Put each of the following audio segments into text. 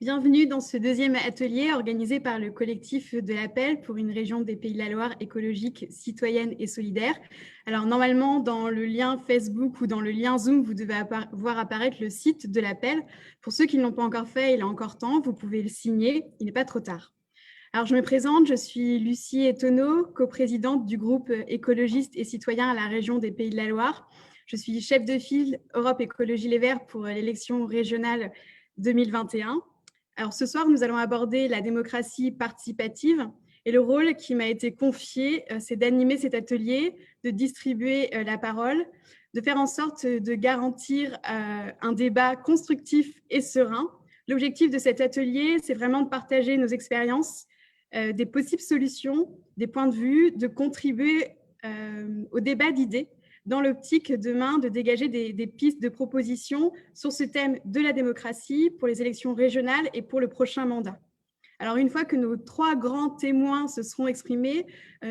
Bienvenue dans ce deuxième atelier organisé par le collectif de l'Appel pour une région des Pays de la Loire écologique, citoyenne et solidaire. Alors normalement, dans le lien Facebook ou dans le lien Zoom, vous devez voir apparaître le site de l'Appel. Pour ceux qui ne l'ont pas encore fait, il est encore temps, vous pouvez le signer, il n'est pas trop tard. Alors je me présente, je suis Lucie Etonneau, coprésidente du groupe écologiste et citoyen à la région des Pays de la Loire. Je suis chef de file Europe Écologie Les Verts pour l'élection régionale 2021. Alors ce soir, nous allons aborder la démocratie participative et le rôle qui m'a été confié, c'est d'animer cet atelier, de distribuer la parole, de faire en sorte de garantir un débat constructif et serein. L'objectif de cet atelier, c'est vraiment de partager nos expériences, des possibles solutions, des points de vue, de contribuer au débat d'idées dans l'optique demain de dégager des pistes de propositions sur ce thème de la démocratie pour les élections régionales et pour le prochain mandat. Alors, une fois que nos trois grands témoins se seront exprimés,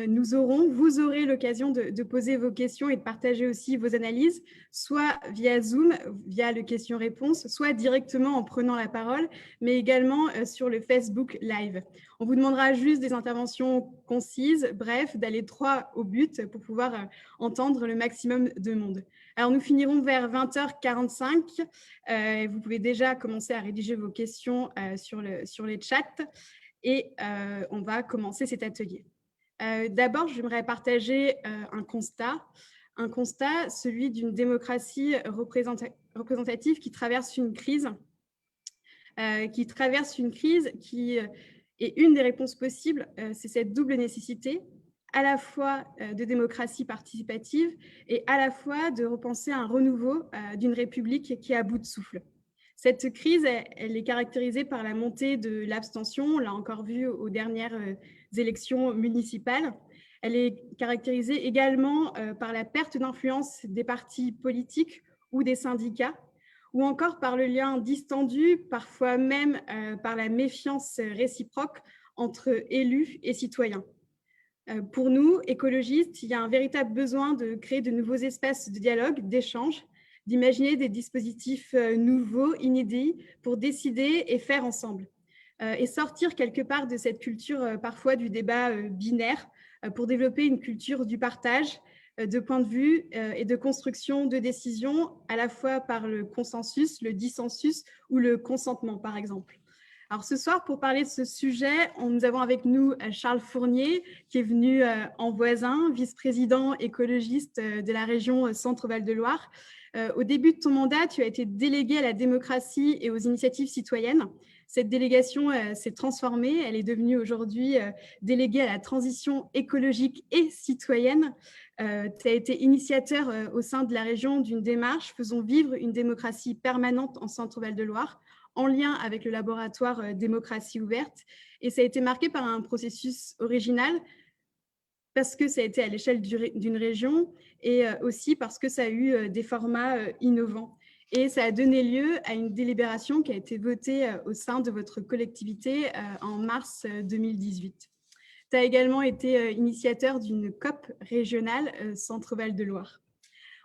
vous aurez l'occasion de poser vos questions et de partager aussi vos analyses, soit via Zoom, via le question-réponse, soit directement en prenant la parole, mais également sur le Facebook Live. On vous demandera juste des interventions concises, bref, d'aller droit au but pour pouvoir entendre le maximum de monde. Alors, nous finirons vers 20h45. Vous pouvez déjà commencer à rédiger vos questions sur les chats et on va commencer cet atelier. D'abord, j'aimerais partager un constat, celui d'une démocratie représentative qui traverse une crise, et une des réponses possibles, c'est cette double nécessité, à la fois de démocratie participative et à la fois de repenser un renouveau d'une république qui est à bout de souffle. Cette crise, elle est caractérisée par la montée de l'abstention, on l'a encore vu aux dernières élections municipales. Elle est caractérisée également par la perte d'influence des partis politiques ou des syndicats, ou encore par le lien distendu, parfois même par la méfiance réciproque entre élus et citoyens. Pour nous, écologistes, il y a un véritable besoin de créer de nouveaux espaces de dialogue, d'échange, d'imaginer des dispositifs nouveaux, inédits, pour décider et faire ensemble. Et sortir quelque part de cette culture parfois du débat binaire pour développer une culture du partage, de points de vue et de construction de décisions, à la fois par le consensus, le dissensus ou le consentement, par exemple. Alors ce soir, pour parler de ce sujet, nous avons avec nous Charles Fournier, qui est venu en voisin, vice-président écologiste de la région Centre-Val de Loire. Au début de ton mandat, tu as été délégué à la démocratie et aux initiatives citoyennes. Cette délégation s'est transformée, elle est devenue aujourd'hui déléguée à la transition écologique et citoyenne. Tu as été initiateur au sein de la région d'une démarche « Faisons vivre une démocratie permanente en Centre-Val de Loire », en lien avec le laboratoire Démocratie ouverte. Et ça a été marqué par un processus original parce que ça a été à l'échelle d'une région et aussi parce que ça a eu des formats innovants. Et ça a donné lieu à une délibération qui a été votée au sein de votre collectivité en mars 2018. Tu as également été initiateur d'une COP régionale Centre-Val de Loire.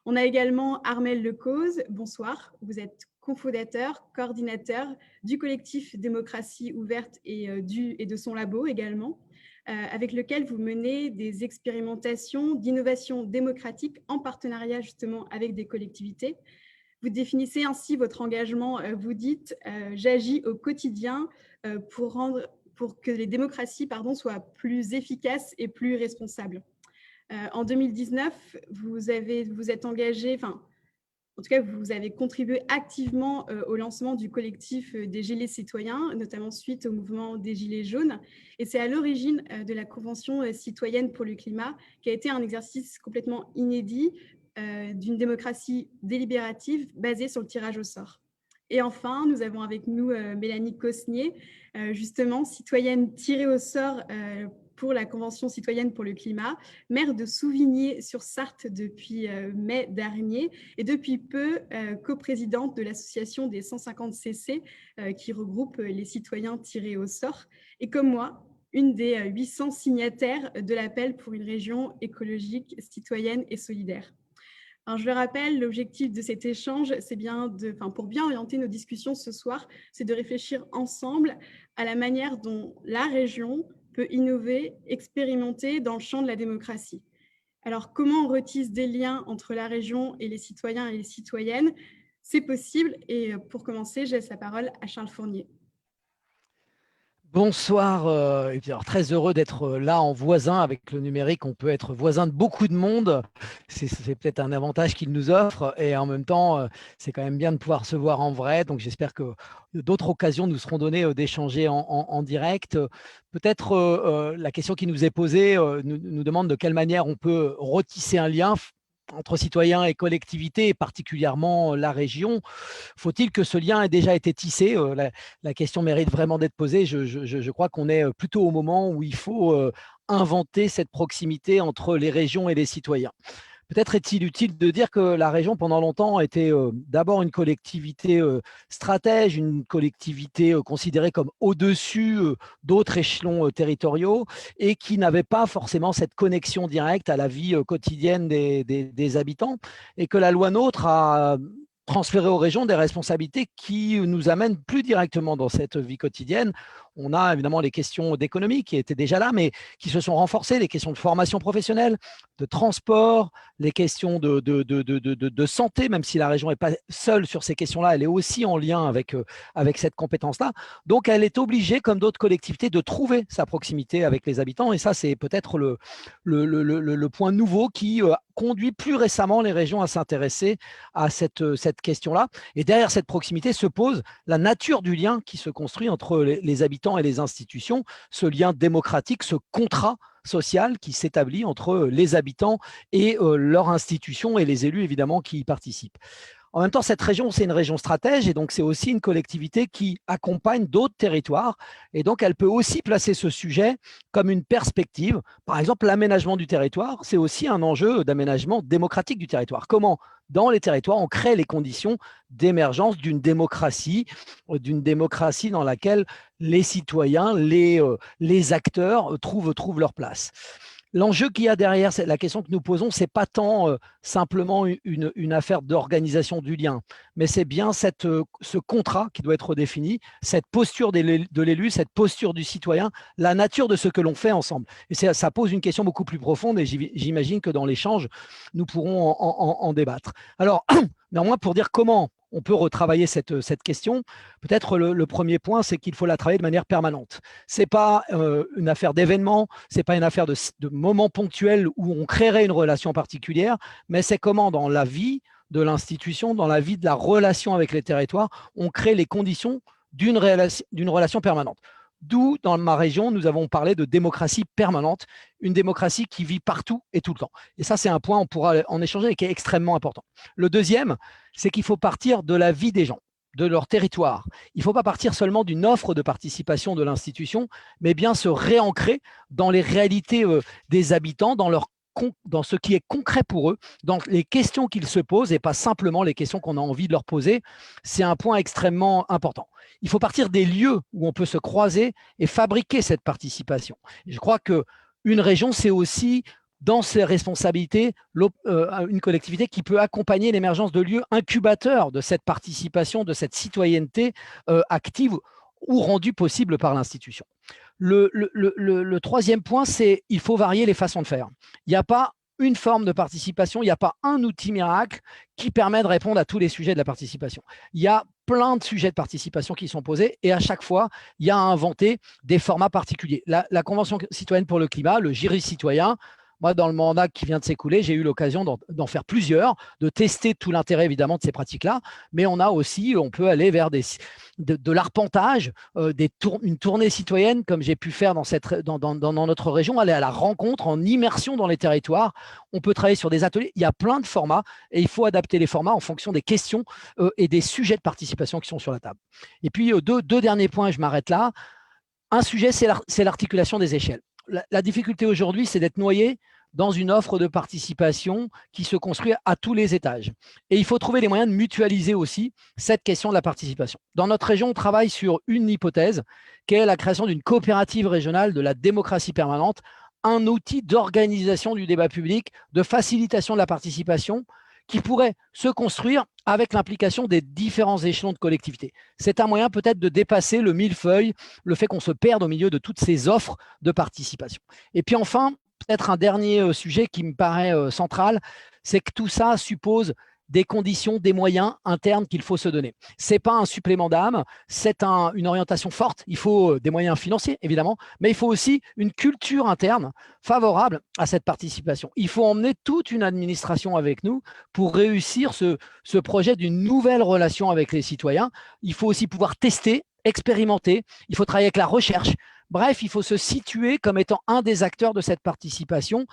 On a également Armel Lecause. Bonsoir, vous êtes cofondateur, coordinateur du collectif Démocratie ouverte et de son labo également, avec lequel vous menez des expérimentations d'innovation démocratique en partenariat justement avec des collectivités. Vous définissez ainsi votre engagement, vous dites « J'agis au quotidien pour que les démocraties soient plus efficaces et plus responsables ». En 2019, vous êtes engagé, en tout cas, vous avez contribué activement au lancement du collectif des Gilets citoyens, notamment suite au mouvement des Gilets jaunes. Et c'est à l'origine de la Convention citoyenne pour le climat, qui a été un exercice complètement inédit d'une démocratie délibérative basée sur le tirage au sort. Et enfin, nous avons avec nous Mélanie Cosnier, justement citoyenne tirée au sort pour la Convention citoyenne pour le climat, maire de Souvigné-sur-Sarthe depuis mai dernier et depuis peu coprésidente de l'association des 150 CC qui regroupe les citoyens tirés au sort. Et comme moi, une des 800 signataires de l'appel pour une région écologique, citoyenne et solidaire. Alors, je le rappelle, l'objectif de cet échange, c'est pour bien orienter nos discussions ce soir, c'est de réfléchir ensemble à la manière dont la région peut innover, expérimenter dans le champ de la démocratie. Alors, comment on retisse des liens entre la région et les citoyens et les citoyennes? C'est possible. Et pour commencer, je laisse la parole à Charles Fournier. Bonsoir, et puis alors, très heureux d'être là en voisin. Avec le numérique, on peut être voisin de beaucoup de monde. C'est peut-être un avantage qu'il nous offre et en même temps, c'est quand même bien de pouvoir se voir en vrai. Donc j'espère que d'autres occasions nous seront données d'échanger en direct. Peut-être la question qui nous est posée nous demande de quelle manière on peut retisser un lien entre citoyens et collectivités, et particulièrement la région. Faut-il que ce lien ait déjà été tissé? La question mérite vraiment d'être posée. Je crois qu'on est plutôt au moment où il faut inventer cette proximité entre les régions et les citoyens. Peut-être est-il utile de dire que la région, pendant longtemps, était d'abord une collectivité stratège, une collectivité considérée comme au-dessus d'autres échelons territoriaux et qui n'avait pas forcément cette connexion directe à la vie quotidienne des habitants, et que la loi NOTRe a transféré aux régions des responsabilités qui nous amènent plus directement dans cette vie quotidienne. On a évidemment les questions d'économie qui étaient déjà là, mais qui se sont renforcées, les questions de formation professionnelle, de transport, les questions de santé, même si la région n'est pas seule sur ces questions-là, elle est aussi en lien avec cette compétence-là. Donc, elle est obligée, comme d'autres collectivités, de trouver sa proximité avec les habitants. Et ça, c'est peut-être le point nouveau qui conduit plus récemment les régions à s'intéresser à cette question-là. Et derrière cette proximité se pose la nature du lien qui se construit entre les habitants et les institutions, ce lien démocratique, ce contrat social qui s'établit entre les habitants et leurs institutions et les élus évidemment qui y participent. En même temps, cette région, c'est une région stratège et donc c'est aussi une collectivité qui accompagne d'autres territoires, et donc elle peut aussi placer ce sujet comme une perspective. Par exemple, l'aménagement du territoire, c'est aussi un enjeu d'aménagement démocratique du territoire. Comment, dans les territoires, on crée les conditions d'émergence d'une démocratie dans laquelle les citoyens, les acteurs trouvent leur place. L'enjeu qu'il y a derrière, la question que nous posons, ce n'est pas tant simplement une affaire d'organisation du lien, mais c'est bien ce contrat qui doit être défini, cette posture de l'élu, cette posture du citoyen, la nature de ce que l'on fait ensemble. Et ça pose une question beaucoup plus profonde, et j'imagine que dans l'échange, nous pourrons en débattre. Alors, néanmoins, pour dire comment on peut retravailler cette question, peut-être le premier point, c'est qu'il faut la travailler de manière permanente. Ce n'est pas une affaire d'événements, ce n'est pas une affaire de moments ponctuels où on créerait une relation particulière, mais c'est comment dans la vie de l'institution, dans la vie de la relation avec les territoires, on crée les conditions d'une relation permanente. D'où, dans ma région, nous avons parlé de démocratie permanente, une démocratie qui vit partout et tout le temps. Et ça, c'est un point, on pourra en échanger, et qui est extrêmement important. Le deuxième, c'est qu'il faut partir de la vie des gens, de leur territoire. Il ne faut pas partir seulement d'une offre de participation de l'institution, mais bien se réancrer dans les réalités des habitants, dans ce qui est concret pour eux, dans les questions qu'ils se posent et pas simplement les questions qu'on a envie de leur poser. C'est un point extrêmement important. Il faut partir des lieux où on peut se croiser et fabriquer cette participation. Et je crois qu'une région, c'est aussi dans ses responsabilités, une collectivité qui peut accompagner l'émergence de lieux incubateurs de cette participation, de cette citoyenneté active ou rendue possible par l'institution. Le troisième point, c'est qu'il faut varier les façons de faire. Il n'y a pas une forme de participation, il n'y a pas un outil miracle qui permet de répondre à tous les sujets de la participation. Il y a plein de sujets de participation qui sont posés, et à chaque fois, il y a à inventer des formats particuliers. La Convention citoyenne pour le climat, le jury citoyen, moi, dans le mandat qui vient de s'écouler, j'ai eu l'occasion d'en faire plusieurs, de tester tout l'intérêt évidemment de ces pratiques-là, mais on peut aller vers de l'arpentage, une tournée citoyenne comme j'ai pu faire dans notre région, aller à la rencontre, en immersion dans les territoires. On peut travailler sur des ateliers, il y a plein de formats, et il faut adapter les formats en fonction des questions et des sujets de participation qui sont sur la table. Et puis, deux derniers points, je m'arrête là. Un sujet, c'est l'articulation des échelles. La difficulté aujourd'hui, c'est d'être noyé dans une offre de participation qui se construit à tous les étages. Et il faut trouver les moyens de mutualiser aussi cette question de la participation. Dans notre région, on travaille sur une hypothèse, qui est la création d'une coopérative régionale de la démocratie permanente, un outil d'organisation du débat public, de facilitation de la participation, qui pourrait se construire avec l'implication des différents échelons de collectivité. C'est un moyen peut-être de dépasser le millefeuille, le fait qu'on se perde au milieu de toutes ces offres de participation. Et puis enfin, peut-être un dernier sujet qui me paraît central, c'est que tout ça suppose des conditions, des moyens internes qu'il faut se donner. Ce n'est pas un supplément d'âme, c'est une orientation forte. Il faut des moyens financiers, évidemment, mais il faut aussi une culture interne favorable à cette participation. Il faut emmener toute une administration avec nous pour réussir ce projet d'une nouvelle relation avec les citoyens. Il faut aussi pouvoir tester, expérimenter, il faut travailler avec la recherche. Bref, il faut se situer comme étant un des acteurs de cette participation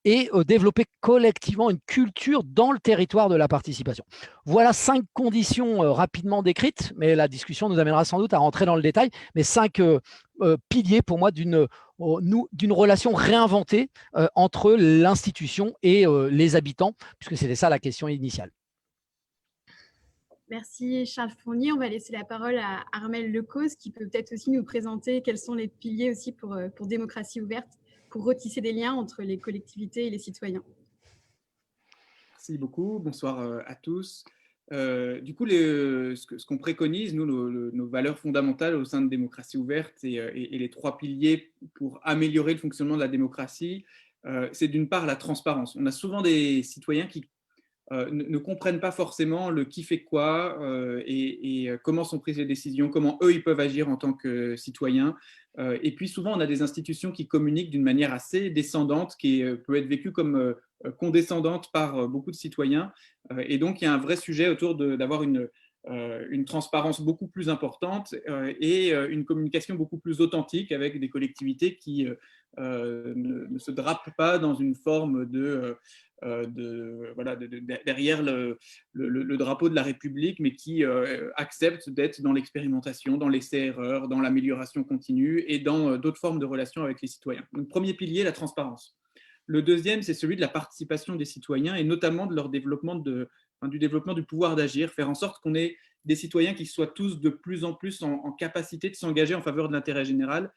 et développer collectivement une culture dans le territoire de la participation. Voilà 5 conditions rapidement décrites, mais la discussion nous amènera sans doute à rentrer dans le détail, mais 5 piliers pour moi d'une relation réinventée entre l'institution et les habitants, puisque c'était ça la question initiale. Merci Charles Fournier. On va laisser la parole à Armelle Lecause qui peut peut-être aussi nous présenter quels sont les piliers aussi pour démocratie ouverte, pour retisser des liens entre les collectivités et les citoyens. Merci beaucoup. Bonsoir à tous. Du coup, ce qu'on préconise, nous, nos valeurs fondamentales au sein de démocratie ouverte et les 3 piliers pour améliorer le fonctionnement de la démocratie, c'est d'une part la transparence. On a souvent des citoyens qui ne comprennent pas forcément le qui fait quoi et comment sont prises les décisions, comment eux, ils peuvent agir en tant que citoyens. Et puis souvent, on a des institutions qui communiquent d'une manière assez descendante, qui peut être vécue comme condescendante par beaucoup de citoyens. Et donc, il y a un vrai sujet autour d'avoir une transparence beaucoup plus importante et une communication beaucoup plus authentique avec des collectivités qui ne se drapent pas dans une forme derrière le drapeau de la République, mais qui acceptent d'être dans l'expérimentation, dans l'essai-erreur, dans l'amélioration continue et dans d'autres formes de relations avec les citoyens. Donc, premier pilier, la transparence. Le deuxième, c'est celui de la participation des citoyens et notamment de leur développement du développement du pouvoir d'agir, faire en sorte qu'on ait des citoyens qui soient tous de plus en plus en capacité de s'engager en faveur de l'intérêt général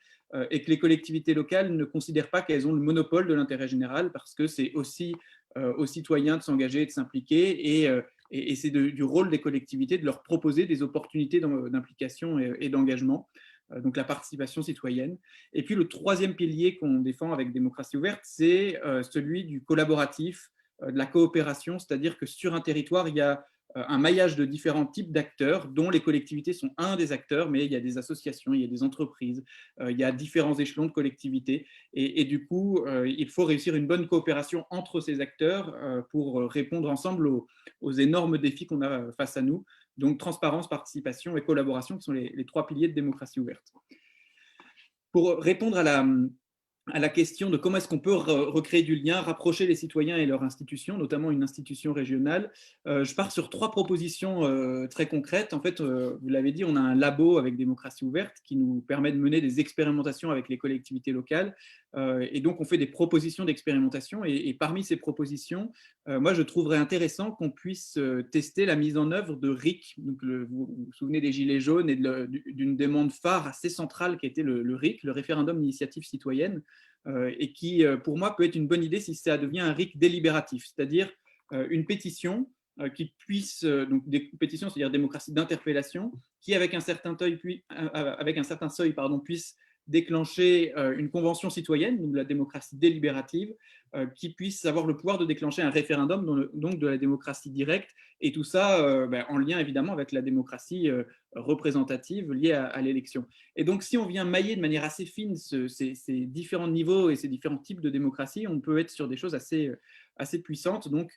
et que les collectivités locales ne considèrent pas qu'elles ont le monopole de l'intérêt général parce que c'est aussi aux citoyens de s'engager et de s'impliquer et c'est du rôle des collectivités de leur proposer des opportunités d'implication et d'engagement, donc la participation citoyenne. Et puis le troisième pilier qu'on défend avec démocratie ouverte, c'est celui du collaboratif, de la coopération, c'est-à-dire que sur un territoire, il y a un maillage de différents types d'acteurs, dont les collectivités sont un des acteurs, mais il y a des associations, il y a des entreprises, il y a différents échelons de collectivités. Et du coup, il faut réussir une bonne coopération entre ces acteurs pour répondre ensemble aux énormes défis qu'on a face à nous. Donc, transparence, participation et collaboration, qui sont les 3 piliers de démocratie ouverte. Pour répondre à la question de comment est-ce qu'on peut recréer du lien, rapprocher les citoyens et leurs institutions, notamment une institution régionale. Je pars sur 3 propositions très concrètes. En fait, vous l'avez dit, on a un labo avec démocratie ouverte qui nous permet de mener des expérimentations avec les collectivités locales. Et donc, on fait des propositions d'expérimentation. Et parmi ces propositions, moi, je trouverais intéressant qu'on puisse tester la mise en œuvre de RIC. Donc, vous vous souvenez des Gilets jaunes et d'une demande phare assez centrale qui était le RIC, le référendum d'initiative citoyenne, et qui, pour moi, peut être une bonne idée si ça devient un RIC délibératif, c'est-à-dire une pétition qui puisse, donc des pétitions, c'est-à-dire démocratie d'interpellation, qui, avec un certain seuil, puisse déclencher une convention citoyenne, donc de la démocratie délibérative, qui puisse avoir le pouvoir de déclencher un référendum, donc de la démocratie directe, et tout ça en lien évidemment avec la démocratie représentative liée à l'élection. Et donc si on vient mailler de manière assez fine ces différents niveaux et ces différents types de démocratie, on peut être sur des choses assez puissantes. Donc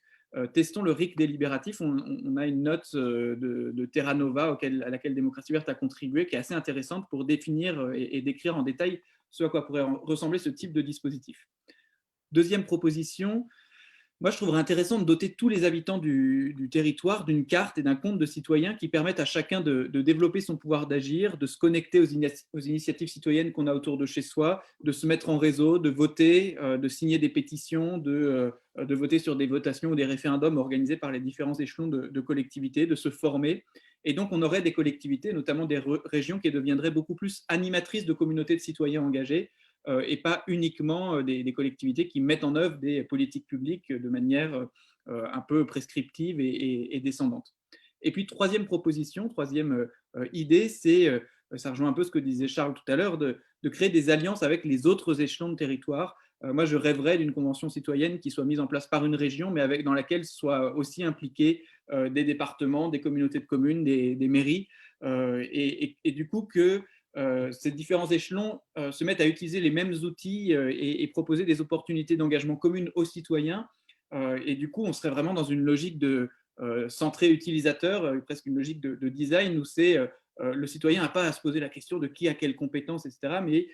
testons le RIC délibératif. On a une note de Terra Nova à laquelle Démocratie Ouverte a contribué, qui est assez intéressante pour définir et décrire en détail ce à quoi pourrait ressembler ce type de dispositif. Deuxième proposition, moi je trouverais intéressant de doter tous les habitants du territoire d'une carte et d'un compte de citoyen qui permettent à chacun de développer son pouvoir d'agir, de se connecter aux initiatives citoyennes qu'on a autour de chez soi, de se mettre en réseau, de voter, de signer des pétitions, de voter sur des votations ou des référendums organisés par les différents échelons de collectivités, de se former. Et donc on aurait des collectivités, notamment des régions, qui deviendraient beaucoup plus animatrices de communautés de citoyens engagés, et pas uniquement des collectivités qui mettent en œuvre des politiques publiques de manière un peu prescriptive et descendante. Et puis, troisième proposition, troisième idée, ça rejoint un peu ce que disait Charles tout à l'heure, de créer des alliances avec les autres échelons de territoire. Moi, je rêverais d'une convention citoyenne qui soit mise en place par une région, mais dans laquelle soient aussi impliqués des départements, des communautés de communes, des mairies, et du coup que ces différents échelons se mettent à utiliser les mêmes outils et proposer des opportunités d'engagement communes aux citoyens. Et du coup, on serait vraiment dans une logique de centré utilisateur, presque une logique de design où c'est le citoyen n'a pas à se poser la question de qui a quelles compétences, etc., mais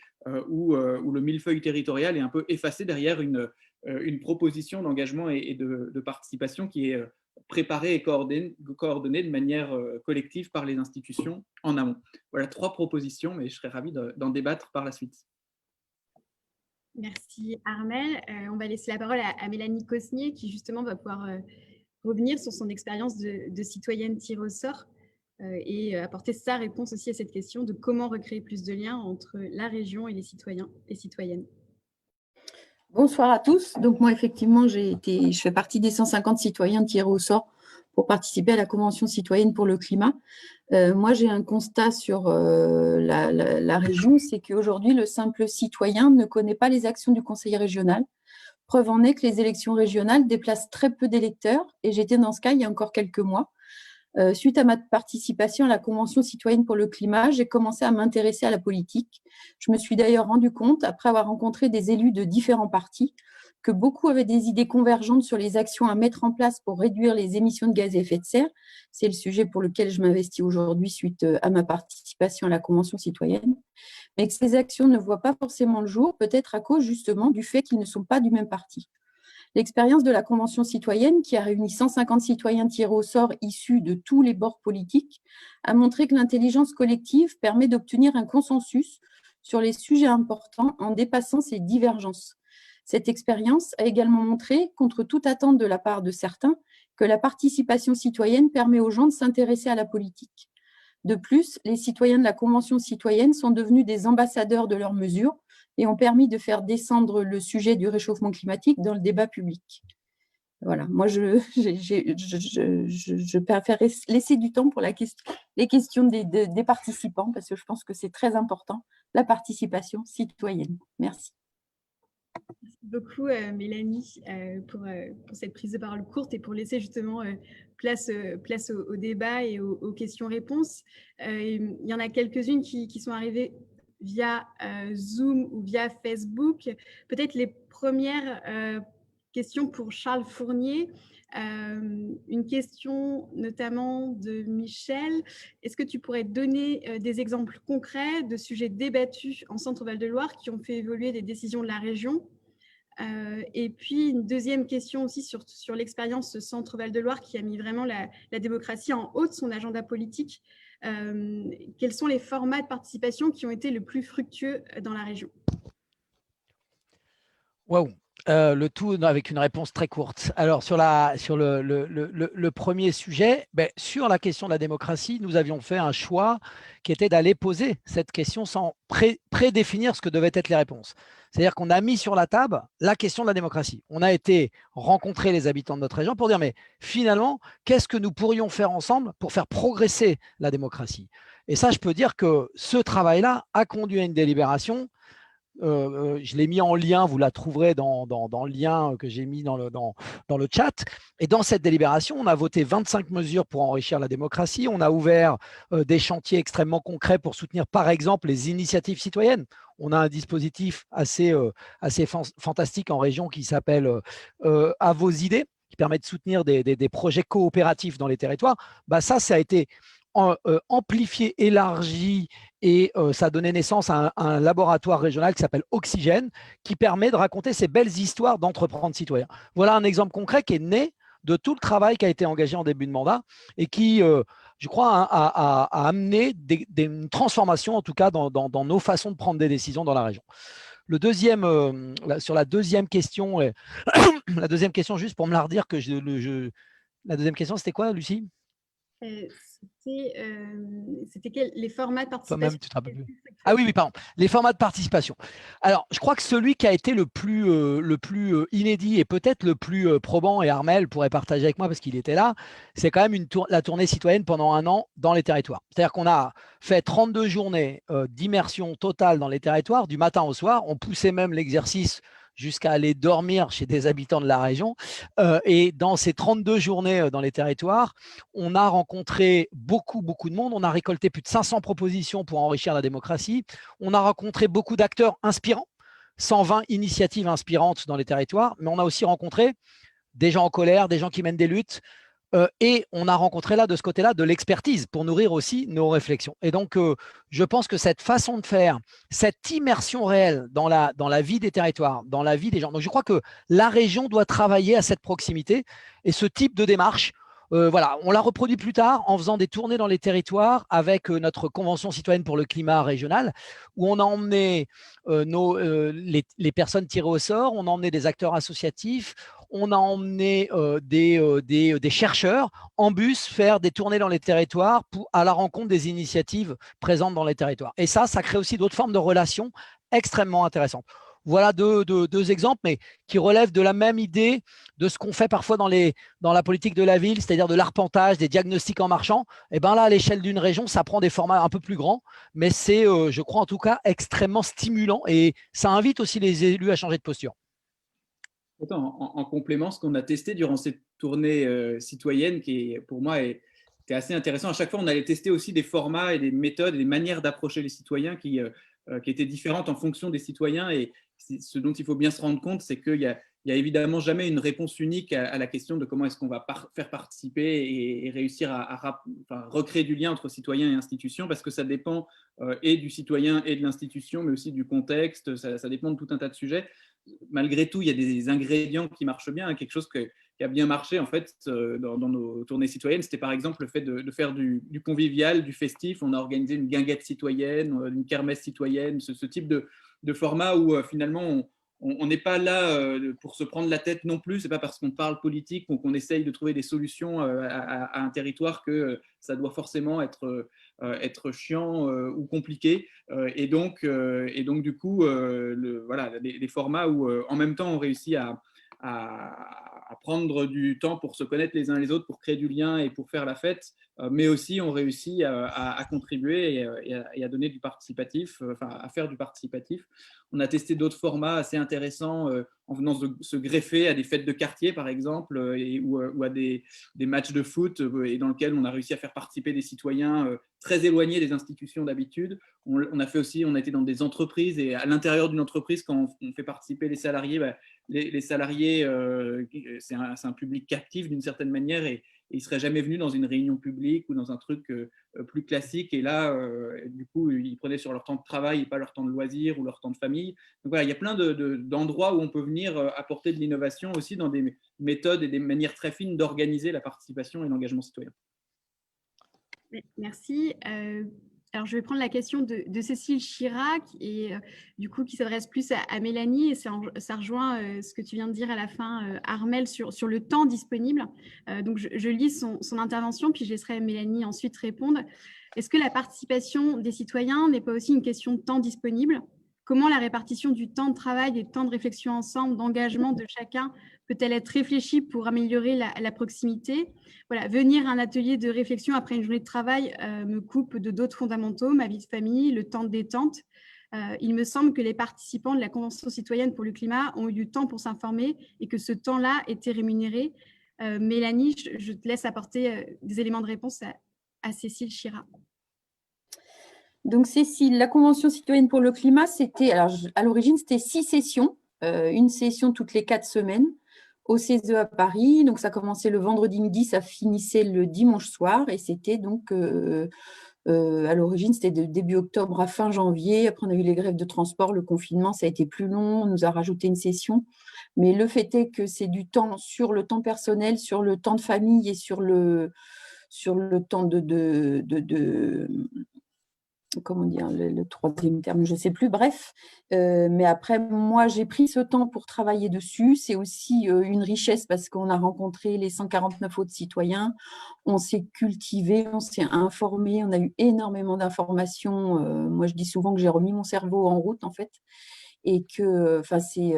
où le millefeuille territorial est un peu effacé derrière une proposition d'engagement et de participation qui est préparée et coordonnée de manière collective par les institutions en amont. Voilà 3 propositions, mais je serais ravi d'en débattre par la suite. Merci Armelle. On va laisser la parole à Mélanie Cosnier qui justement va pouvoir revenir sur son expérience de citoyenne tirée au sort et apporter sa réponse aussi à cette question de comment recréer plus de liens entre la région et les citoyens et citoyennes. Bonsoir à tous. Donc moi, effectivement, je fais partie des 150 citoyens tirés au sort pour participer à la Convention citoyenne pour le climat. Moi, j'ai un constat sur la région, c'est qu'aujourd'hui, le simple citoyen ne connaît pas les actions du conseil régional. Preuve en est que les élections régionales déplacent très peu d'électeurs, et j'étais dans ce cas il y a encore quelques mois. Suite à ma participation à la Convention citoyenne pour le climat, j'ai commencé à m'intéresser à la politique. Je me suis d'ailleurs rendu compte, après avoir rencontré des élus de différents partis, que beaucoup avaient des idées convergentes sur les actions à mettre en place pour réduire les émissions de gaz à effet de serre. C'est le sujet pour lequel je m'investis aujourd'hui suite à ma participation à la Convention citoyenne. Mais que ces actions ne voient pas forcément le jour, peut-être à cause justement du fait qu'ils ne sont pas du même parti. L'expérience de la Convention citoyenne, qui a réuni 150 citoyens tirés au sort issus de tous les bords politiques, a montré que l'intelligence collective permet d'obtenir un consensus sur les sujets importants en dépassant ces divergences. Cette expérience a également montré, contre toute attente de la part de certains, que la participation citoyenne permet aux gens de s'intéresser à la politique. De plus, les citoyens de la Convention citoyenne sont devenus des ambassadeurs de leurs mesures et ont permis de faire descendre le sujet du réchauffement climatique dans le débat public. Voilà, moi, je préfère laisser du temps pour les questions des participants parce que je pense que c'est très important, la participation citoyenne. Merci. Merci beaucoup, Mélanie, pour cette prise de parole courte et pour laisser justement place au débat et aux questions-réponses. Il y en a quelques-unes qui sont arrivées via Zoom ou via Facebook. Peut-être les premières questions pour Charles Fournier. Une question notamment de Michel. Est-ce que tu pourrais donner des exemples concrets de sujets débattus en Centre-Val de Loire qui ont fait évoluer des décisions de la région ? Et puis une deuxième question aussi sur l'expérience Centre-Val de Loire qui a mis vraiment la démocratie en haut de son agenda politique. Quels sont les formats de participation qui ont été le plus fructueux dans la région ? Waouh, le tout avec une réponse très courte. Alors, sur le premier sujet, sur la question de la démocratie, nous avions fait un choix qui était d'aller poser cette question sans prédéfinir ce que devaient être les réponses. C'est-à-dire qu'on a mis sur la table la question de la démocratie. On a été rencontrer les habitants de notre région pour dire, mais finalement, qu'est-ce que nous pourrions faire ensemble pour faire progresser la démocratie ? Et ça, je peux dire que ce travail-là a conduit à une délibération. Je l'ai mis en lien, vous la trouverez dans le lien que j'ai mis dans le chat. Et dans cette délibération, on a voté 25 mesures pour enrichir la démocratie. On a ouvert des chantiers extrêmement concrets pour soutenir, par exemple, les initiatives citoyennes. On a un dispositif assez fantastique en région qui s'appelle À vos idées, qui permet de soutenir des projets coopératifs dans les territoires. Ça a été amplifié, élargi, et ça a donné naissance à un laboratoire régional qui s'appelle Oxygène, qui permet de raconter ces belles histoires d'entreprendre citoyens. Voilà un exemple concret qui est né de tout le travail qui a été engagé en début de mandat et qui, je crois, a amené une transformation, en tout cas, dans nos façons de prendre des décisions dans la région. Sur la deuxième question, la deuxième question, juste pour me la redire, la deuxième question, c'était quoi, Lucie ? C'était les formats de Toi-même, participation? tu te rappelles plus. Ah oui, oui, pardon. Les formats de participation. Alors, je crois que celui qui a été le plus inédit et peut-être le plus probant, et Armel pourrait partager avec moi parce qu'il était là, c'est quand même la tournée citoyenne pendant 1 an dans les territoires. C'est-à-dire qu'on a fait 32 journées d'immersion totale dans les territoires, du matin au soir. On poussait même l'exercice jusqu'à aller dormir chez des habitants de la région. Et dans ces 32 journées dans les territoires, on a rencontré beaucoup, beaucoup de monde. On a récolté plus de 500 propositions pour enrichir la démocratie. On a rencontré beaucoup d'acteurs inspirants, 120 initiatives inspirantes dans les territoires, mais on a aussi rencontré des gens en colère, des gens qui mènent des luttes, et on a rencontré là, de ce côté-là, de l'expertise pour nourrir aussi nos réflexions. Et donc, je pense que cette façon de faire, cette immersion réelle dans la vie des territoires, dans la vie des gens, donc je crois que la région doit travailler à cette proximité et ce type de démarche. Voilà, on l'a reproduit plus tard en faisant des tournées dans les territoires avec notre Convention citoyenne pour le climat régional, où on a emmené les personnes tirées au sort, on a emmené des acteurs associatifs, on a emmené des chercheurs en bus faire des tournées dans les territoires à la rencontre des initiatives présentes dans les territoires. Et ça crée aussi d'autres formes de relations extrêmement intéressantes. Voilà deux exemples, mais qui relèvent de la même idée de ce qu'on fait parfois dans la politique de la ville, c'est-à-dire de l'arpentage, des diagnostics en marchant. Et bien là, à l'échelle d'une région, ça prend des formats un peu plus grands, mais c'est, je crois en tout cas, extrêmement stimulant et ça invite aussi les élus à changer de posture. En complément, ce qu'on a testé durant cette tournée citoyenne, qui pour moi était assez intéressant. À chaque fois, on allait tester aussi des formats et des méthodes et des manières d'approcher les citoyens qui étaient différentes en fonction des citoyens. Et ce dont il faut bien se rendre compte, c'est qu'il y a évidemment jamais une réponse unique à la question de comment est-ce qu'on va faire participer et réussir à recréer du lien entre citoyens et institutions, parce que ça dépend et du citoyen et de l'institution, mais aussi du contexte, ça dépend de tout un tas de sujets. Malgré tout, il y a des ingrédients qui marchent bien. Quelque chose qui a bien marché en fait dans nos tournées citoyennes, c'était par exemple le fait de faire du convivial, du festif. On a organisé une guinguette citoyenne, une kermesse citoyenne, ce type de format où finalement on n'est pas là pour se prendre la tête non plus. C'est pas parce qu'on parle politique qu'on essaye de trouver des solutions à un territoire que ça doit forcément être chiant ou compliqué. Et donc du coup, voilà, des formats où en même temps on réussit à prendre du temps pour se connaître les uns les autres, pour créer du lien et pour faire la fête, mais aussi on réussit à contribuer et à donner du participatif, à faire du participatif. On a testé d'autres formats assez intéressants en venant se greffer à des fêtes de quartier, par exemple, ou à des matchs de foot, et dans lesquels on a réussi à faire participer des citoyens très éloignés des institutions d'habitude. On a été dans des entreprises, et à l'intérieur d'une entreprise, quand on fait participer les salariés, les salariés, c'est un public captif d'une certaine manière, et ils ne seraient jamais venus dans une réunion publique ou dans un truc plus classique. Et là, du coup, ils prenaient sur leur temps de travail et pas leur temps de loisir ou leur temps de famille. Donc voilà, il y a plein d'endroits où on peut venir apporter de l'innovation aussi dans des méthodes et des manières très fines d'organiser la participation et l'engagement citoyen. Merci. Alors, je vais prendre la question de Cécile Chirac et du coup qui s'adresse plus à Mélanie, et ça rejoint ce que tu viens de dire à la fin, Armel, sur le temps disponible. Donc, je lis son intervention, puis je laisserai Mélanie ensuite répondre. Est-ce que la participation des citoyens n'est pas aussi une question de temps disponible ? Comment la répartition du temps de travail et du temps de réflexion ensemble, d'engagement de chacun peut-elle être réfléchie pour améliorer la proximité ? Voilà, venir à un atelier de réflexion après une journée de travail me coupe de d'autres fondamentaux, ma vie de famille, le temps de détente. Il me semble que les participants de la Convention citoyenne pour le climat ont eu du temps pour s'informer et que ce temps-là était rémunéré. Mélanie, je te laisse apporter des éléments de réponse à Cécile Chirac. Donc, Cécile, la Convention citoyenne pour le climat, à l'origine, c'était 6 sessions, une session toutes les 4 semaines au CESE à Paris. Donc, ça commençait le vendredi midi, ça finissait le dimanche soir. Et c'était donc, à l'origine, c'était de début octobre à fin janvier. Après, on a eu les grèves de transport, le confinement, ça a été plus long. On nous a rajouté une session. Mais le fait est que c'est du temps sur le temps personnel, sur le temps de famille et sur le temps comment dire, le troisième terme, je ne sais plus, bref. Mais après, moi, j'ai pris ce temps pour travailler dessus. C'est aussi une richesse parce qu'on a rencontré les 149 autres citoyens, on s'est cultivé, on s'est informé, on a eu énormément d'informations. Moi, je dis souvent que j'ai remis mon cerveau en route, en fait, et que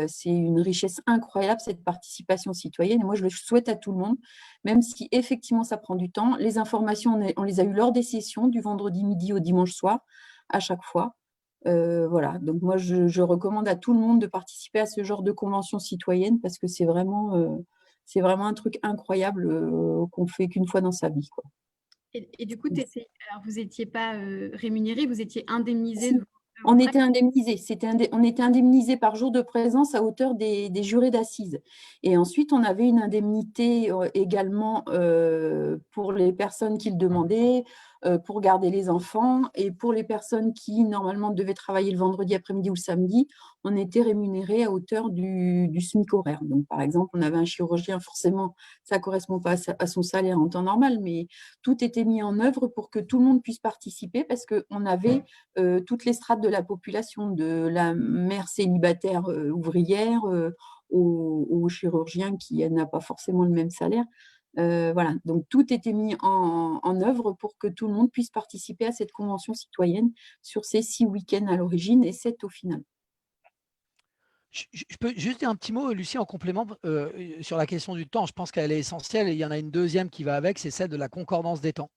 c'est une richesse incroyable, cette participation citoyenne. Et moi, je le souhaite à tout le monde, même si effectivement ça prend du temps. Les informations, on les a eues lors des sessions, du vendredi midi au dimanche soir, à chaque fois. Voilà, donc moi, je recommande à tout le monde de participer à ce genre de convention citoyenne parce que c'est vraiment un truc incroyable qu'on fait qu'une fois dans sa vie, quoi. Et du coup, alors vous n'étiez pas rémunéré, vous étiez indemnisé Si. de vos On frais. était indemnisé. On était indemnisé par jour de présence à hauteur des jurés d'assises. Et ensuite, on avait une indemnité également pour les personnes qui le demandaient, pour garder les enfants. Et pour les personnes qui, normalement, devaient travailler le vendredi après-midi ou le samedi, on était rémunéré à hauteur du SMIC horaire. Donc, par exemple, on avait un chirurgien, forcément, ça ne correspond pas à son salaire en temps normal, mais tout était mis en œuvre pour que tout le monde puisse participer parce qu'on avait toutes les strates de la population, de la mère célibataire ouvrière au chirurgien qui n'a pas forcément le même salaire. Voilà, donc tout était mis en œuvre pour que tout le monde puisse participer à cette convention citoyenne sur ces 6 week-ends à l'origine et 7 au final. Je peux juste dire un petit mot, Lucie, en complément sur la question du temps. Je pense qu'elle est essentielle et il y en a une deuxième qui va avec, c'est celle de la concordance des temps.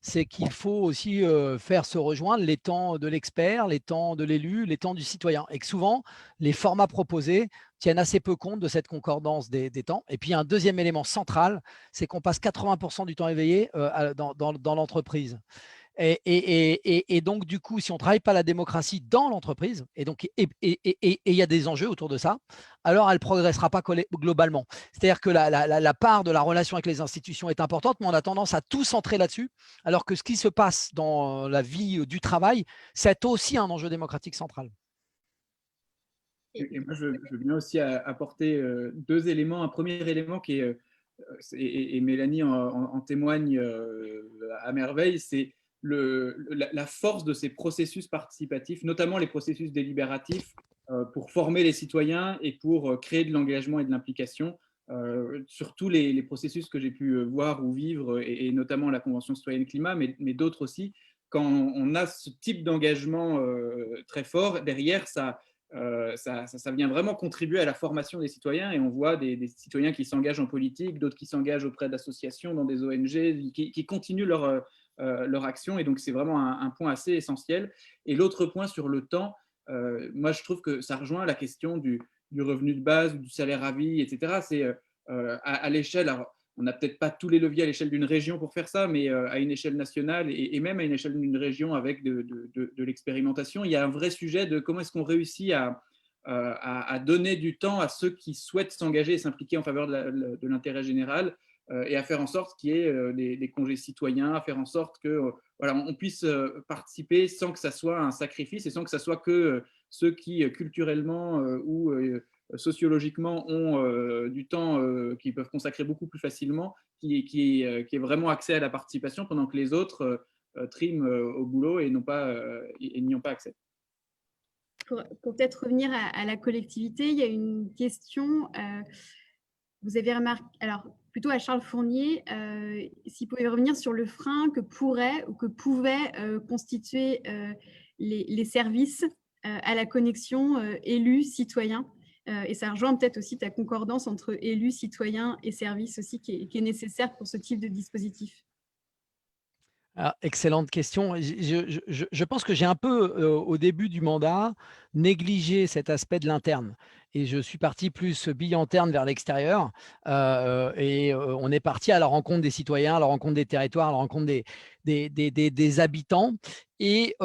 C'est qu'il faut aussi faire se rejoindre les temps de l'expert, les temps de l'élu, les temps du citoyen. Et que souvent, les formats proposés tiennent assez peu compte de cette concordance des temps. Et puis, un deuxième élément central, c'est qu'on passe 80% du temps éveillé dans l'entreprise. Et donc, du coup, si on ne travaille pas la démocratie dans l'entreprise, et il y a des enjeux autour de ça, alors elle ne progressera pas globalement. C'est-à-dire que la part de la relation avec les institutions est importante, mais on a tendance à tout centrer là-dessus, alors que ce qui se passe dans la vie du travail, c'est aussi un enjeu démocratique central. Et moi, je veux bien aussi apporter deux éléments. Un premier élément qui est, et Mélanie en témoigne à merveille, c'est la force de ces processus participatifs, notamment les processus délibératifs, pour former les citoyens et pour créer de l'engagement et de l'implication. Sur tous les processus que j'ai pu voir ou vivre, et notamment la Convention citoyenne climat, mais d'autres aussi, quand on a ce type d'engagement très fort, derrière, ça vient vraiment contribuer à la formation des citoyens, et on voit des citoyens qui s'engagent en politique, d'autres qui s'engagent auprès d'associations, dans des ONG, qui continuent leur action, et donc c'est vraiment un point assez essentiel. Et l'autre point sur le temps, moi je trouve que ça rejoint la question du revenu de base, du salaire à vie, etc. C'est à l'échelle, on n'a peut-être pas tous les leviers à l'échelle d'une région pour faire ça, mais à une échelle nationale et même à une échelle d'une région avec de l'expérimentation, il y a un vrai sujet de comment est-ce qu'on réussit à donner du temps à ceux qui souhaitent s'engager et s'impliquer en faveur de l'intérêt général, et à faire en sorte qu'il y ait des congés citoyens, à faire en sorte que voilà, on puisse participer sans que ça soit un sacrifice et sans que ça soit que ceux qui culturellement ou sociologiquement ont du temps qu'ils peuvent consacrer beaucoup plus facilement, qui est vraiment accès à la participation, pendant que les autres triment au boulot et n'y ont pas accès. Pour peut-être revenir à la collectivité, il y a une question. Vous avez remarqué, alors plutôt à Charles Fournier, s'il pouvait revenir sur le frein que pourrait ou que pouvaient constituer les services à la connexion élus-citoyens. Et ça rejoint peut-être aussi ta concordance entre élus, citoyens et services aussi qui est nécessaire pour ce type de dispositif. Ah, excellente question. Je pense que j'ai un peu, au début du mandat, négligé cet aspect de l'interne. Et je suis parti plus bille interne vers l'extérieur. On est parti à la rencontre des citoyens, à la rencontre des territoires, à la rencontre des habitants, et